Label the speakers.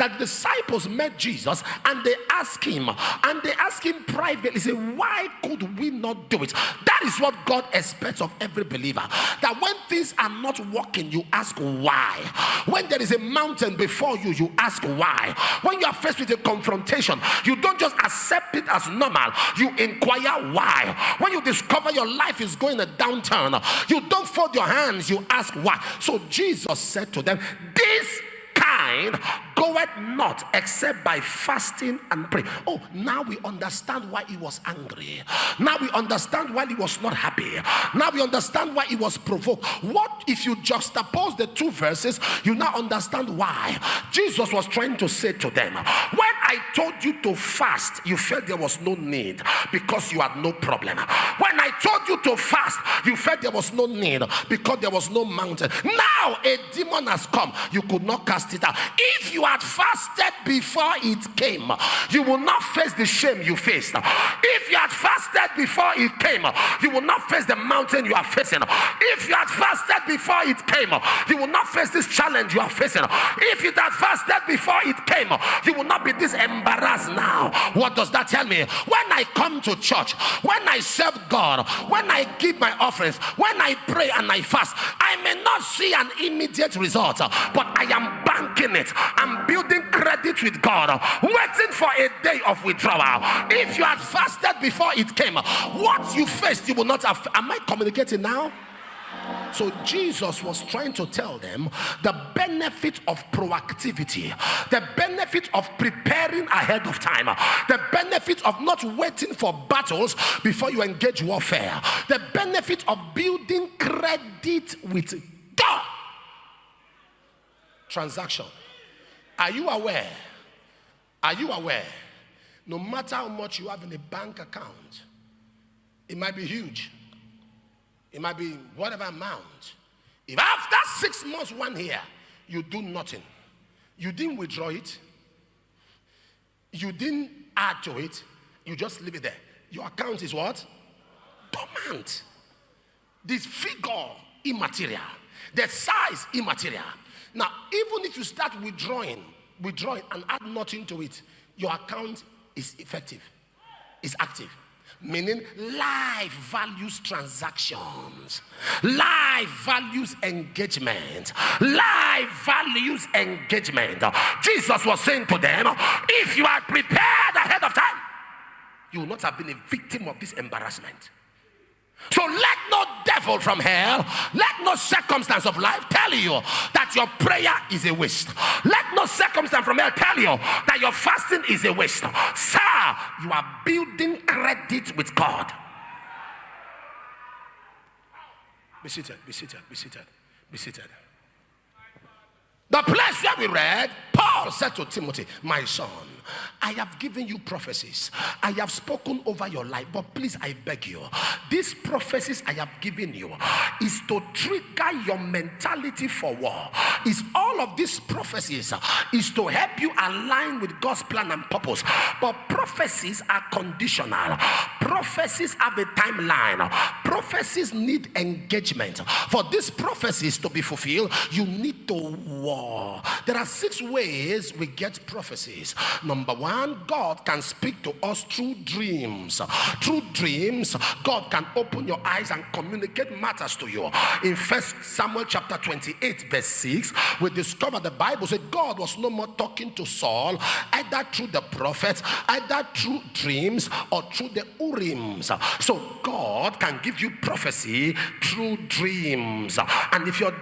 Speaker 1: that the disciples met Jesus and they asked him privately, say, why could we not do it? That is what God expects of every believer. That when things are not working, you ask why. When there is a mountain before you, you ask why. When you are faced with a confrontation, you don't just accept it as normal, you inquire why. When you discover your life is going a downturn, you don't fold your hands, you ask why. So Jesus said to them, this kind goeth not except by fasting and prayer. Oh, now we understand why he was angry. Now we understand why he was not happy. Now we understand why he was provoked. What if you juxtapose the two verses? You now understand why. Jesus was trying to say to them, when I told you to fast, you felt there was no need because you had no problem. When I told you to fast, you felt there was no need because there was no mountain. Now a demon has come, you could not cast it out. If you had fasted before it came, you will not face the shame you faced. If you had fasted before it came, you will not face the mountain you are facing. If you had fasted before it came, you will not face this challenge you are facing. If you had fasted before it came, you will not be this embarrassed now. What does that tell me? When I come to church, when I serve God, when I give my offerings, when I pray and I fast, I may not see an immediate result, but I am banking it. I'm building credit with God, waiting for a day of withdrawal. If you had fasted before it came, what you faced, you will not have. Am I communicating now? So Jesus was trying to tell them the benefit of proactivity, the benefit of preparing ahead of time, the benefit of not waiting for battles before you engage warfare, the benefit of building credit with God. Transaction. Are you aware? Are you aware? No matter how much you have in a bank account, it might be huge. It might be whatever amount. If after 6 months, 1 year, you do nothing, you didn't withdraw it, you didn't add to it, you just leave it there, your account is what? Dormant. This figure, immaterial. The size, immaterial. Now, even if you start withdrawing and add nothing to it, your account is effective, is active. Meaning life values transactions, life values engagement, life values engagement. Jesus was saying to them, if you are prepared ahead of time, you will not have been a victim of this embarrassment. So let no devil from hell, let no circumstance of life tell you that your prayer is a waste. Let no circumstance from hell tell you that your fasting is a waste. Sir, you are building credit with God. Be seated, be seated, be seated, be seated. The place where we read, Paul said to Timothy, my son, I have given you prophecies. I have spoken over your life. But please, I beg you, these prophecies I have given you is to trigger your mentality for war. Is all of these prophecies is to help you align with God's plan and purpose. But prophecies are conditional. Prophecies have a timeline. Prophecies need engagement. For these prophecies to be fulfilled, you need to war. There are 6 ways we get prophecies. Number 1, God can speak to us through dreams. Through dreams, God can open your eyes and communicate matters to you. In 1 Samuel chapter 28 verse 6, we discover the Bible says God was no more talking to Saul either through the prophets, either through dreams or through the Urims. So God can give you prophecy through dreams. And if your